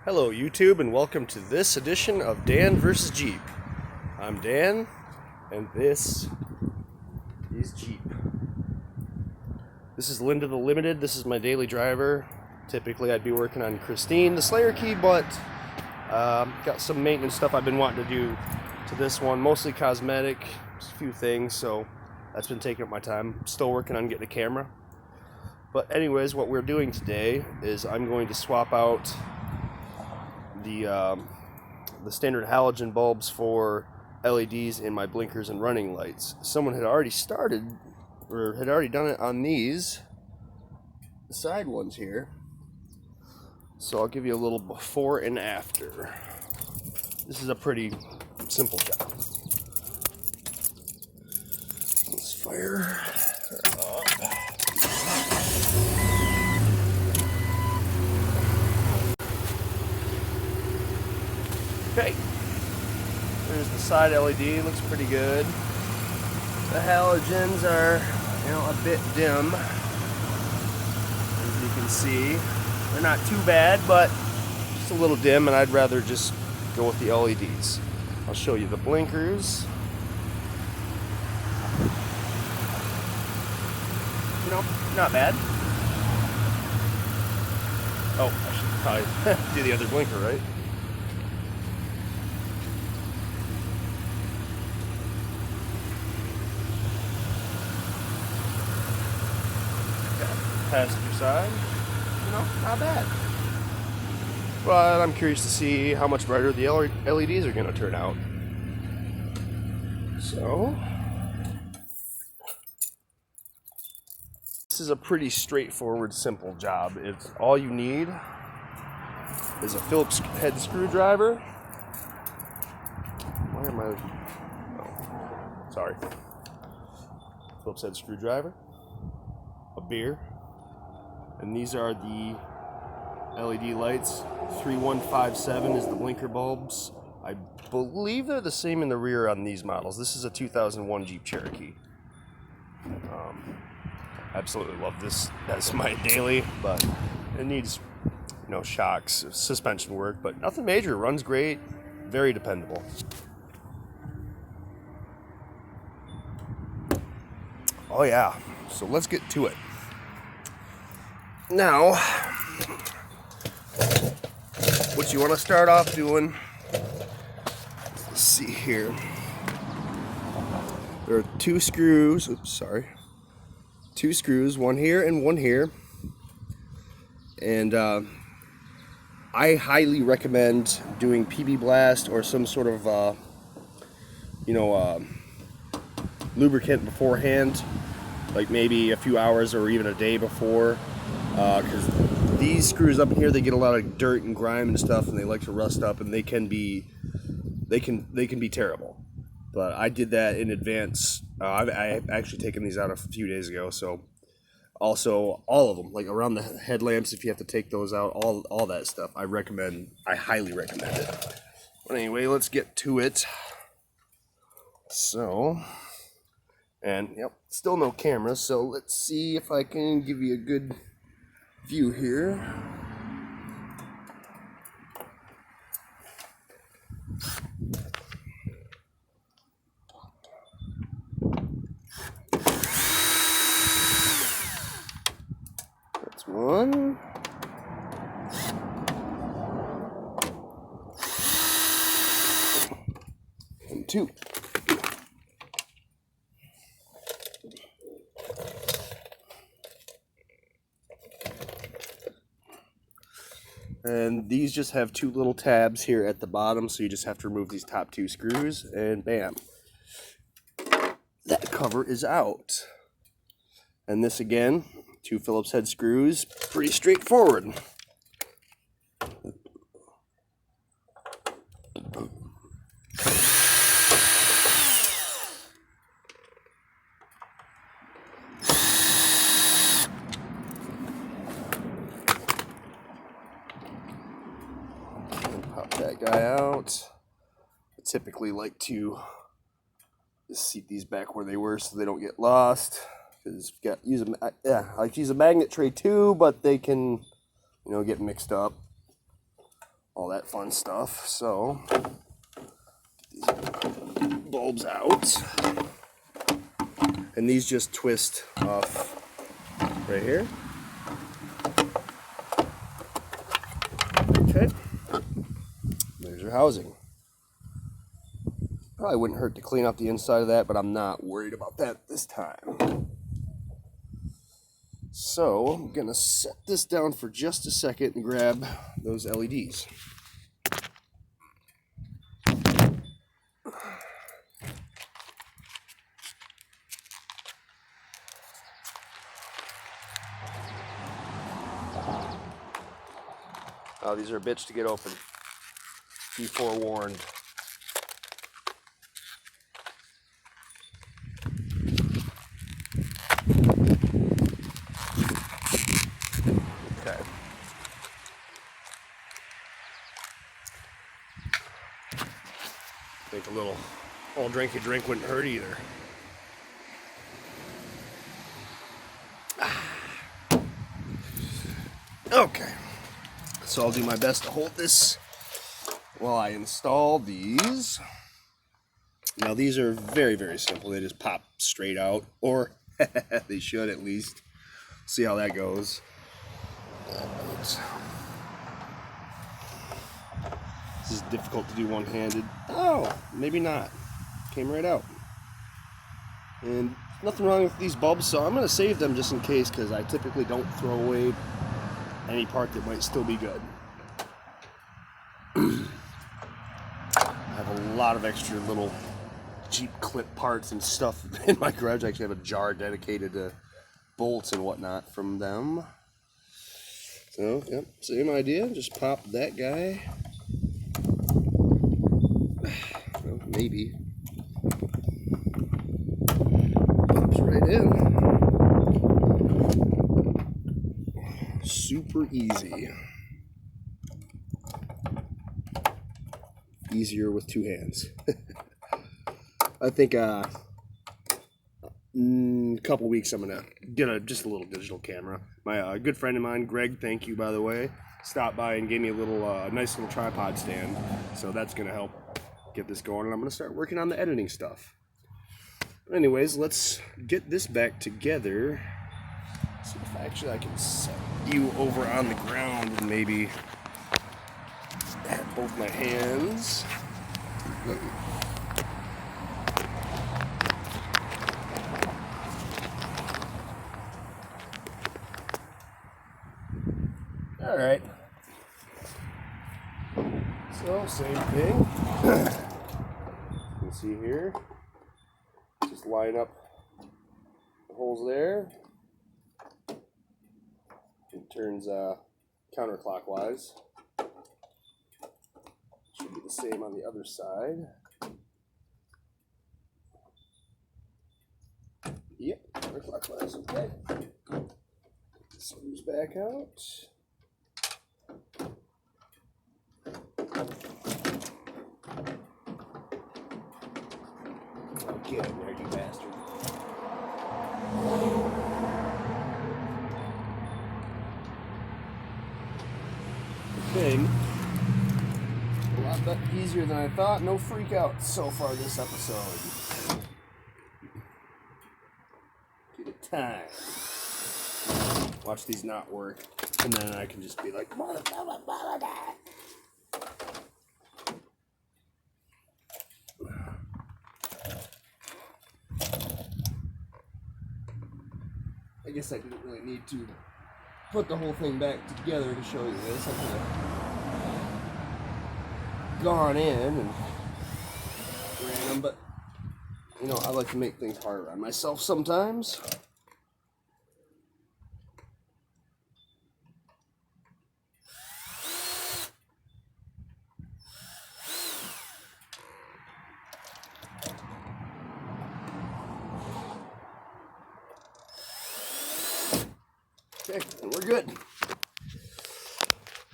Hello YouTube and welcome to this edition of Dan vs. Jeep. I'm Dan and this is Jeep. This is Linda the Limited. This is my daily driver. Typically I'd be working on Christine the Slayer key, but got some maintenance stuff I've been wanting to do to this one, mostly cosmetic, just a few things, so that's been taking up my time. Still working on getting a camera. But anyways, what we're doing today is I'm going to swap out the standard halogen bulbs for LEDs in my blinkers and running lights. Someone had already started, or had already done it on these side ones here. So I'll give you a little before and after. This is a pretty simple job. Let's fire her up. Okay, there's the side LED, looks pretty good. The halogens are, a bit dim, as you can see. They're not too bad, but just a little dim, and I'd rather just go with the LEDs. I'll show you the blinkers. Not bad. Oh, I should probably do the other blinker, right? Passenger side, not bad. But I'm curious to see how much brighter the LEDs are going to turn out. So, this is a pretty straightforward, simple job. It's all you need is a Phillips head screwdriver. Why am I? Oh, sorry. Phillips head screwdriver, a beer. And these are the LED lights. 3157 is the blinker bulbs. I believe they're the same in the rear on these models. This is a 2001 Jeep Cherokee. Absolutely love this. That's my daily, but it needs, shocks, suspension work, but nothing major. Runs great, very dependable. Oh yeah, so let's get to it. Now, what you want to start off doing, let's see here. There are two screws, two screws, one here and one here. And I highly recommend doing PB Blast or some sort of, lubricant beforehand, like maybe a few hours or even a day before. Because these screws up in here, they get a lot of dirt and grime and stuff, and they like to rust up, and they can be terrible. But I did that in advance. I've actually taken these out a few days ago. So also all of them, like around the headlamps, if you have to take those out, all that stuff, I highly recommend it. But anyway, let's get to it. So, and yep, still no camera. So let's see if I can give you a good view here. That's one. And two. And these just have two little tabs here at the bottom, so you just have to remove these top two screws, and bam, that cover is out. And this again, two Phillips head screws, pretty straightforward. Pop that guy out. I typically like to just seat these back where they were so they don't get lost. Because I like to use a magnet tray too, but they can, get mixed up. all that fun stuff. So, get these bulbs out. And these just twist off right here. Okay. There's your housing. Probably wouldn't hurt to clean up the inside of that, but I'm not worried about that this time. So I'm gonna set this down for just a second and grab those LEDs. Oh, these are a bitch to get open. Be forewarned. Okay. I think a little all drinky drink wouldn't hurt either. Okay. So I'll do my best to hold this while I install these. Now these are very, very simple. They just pop straight out, or they should at least. See how that goes. This is difficult to do one-handed. Oh, maybe not. Came right out. And nothing wrong with these bulbs, so I'm going to save them just in case, because I typically don't throw away any part that might still be good. I have a lot of extra little Jeep clip parts and stuff in my garage. I actually have a jar dedicated to bolts and whatnot from them. So, yep, same idea. Just pop that guy. Well, maybe. Pops right in. Super easy. Easier with two hands. I think a couple weeks I'm gonna get just a little digital camera. My good friend of mine, Greg, thank you by the way, stopped by and gave me a little nice little tripod stand. So that's gonna help get this going, and I'm gonna start working on the editing stuff. But anyways, let's get this back together. See if actually I can set you over on the ground and maybe have both my hands. All right. So same thing. You can see here. Just line up the holes there. It turns counterclockwise. Should be the same on the other side. Yep, counterclockwise. Okay. Screws back out. Oh, get in there, you bastard. Okay. A lot easier than I thought. No freak out so far this episode. Give it time. Watch these not work, and then I can just be like, I guess I didn't really need to put the whole thing back together to show you this. I could have gone in and ran them, but you know, I like to make things harder on myself sometimes. Okay, and we're good.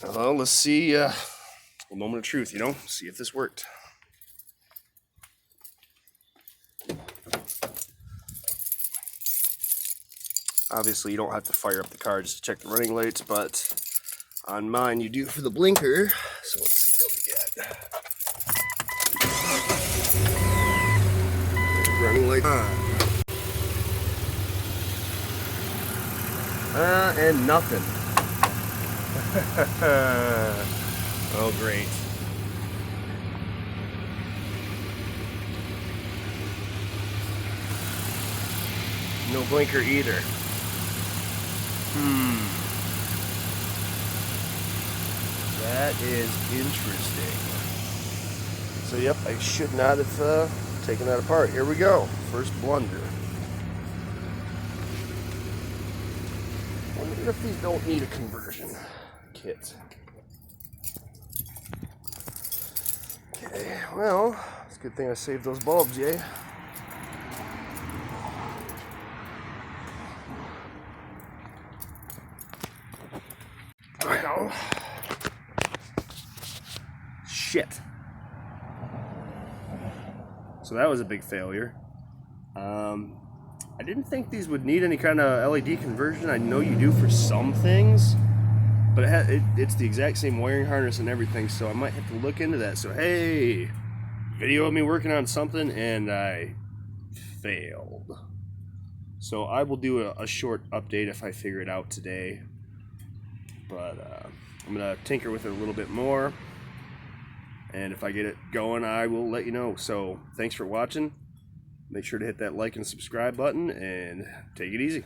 Well, let's see, a moment of truth, you know, see if this worked. Obviously, you don't have to fire up the car just to check the running lights, but On mine, you do for the blinker. So let's see what we get. Running like and nothing. Oh, great. No blinker either. That is interesting. So yep, I should not have taken that apart. Here we go. First blunder. I wonder if these don't need a conversion kit. Okay, well, it's a good thing I saved those bulbs, yay. Well, shit. So that was a big failure. I didn't think these would need any kind of LED conversion. I know you do for some things, but it's the exact same wiring harness and everything, so I might have to look into that. So hey, video of me working on something and I failed. So I will do a short update if I figure it out today, but I'm gonna tinker with it a little bit more, and if I get it going, I will let you know. So thanks for watching. Make sure to hit that like and subscribe button and take it easy.